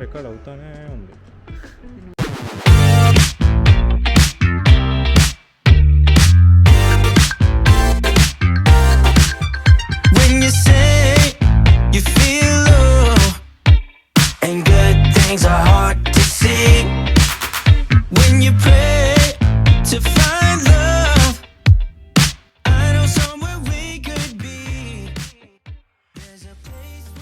Record అవుతానే ఉంది. When you say you feel low and good things are hard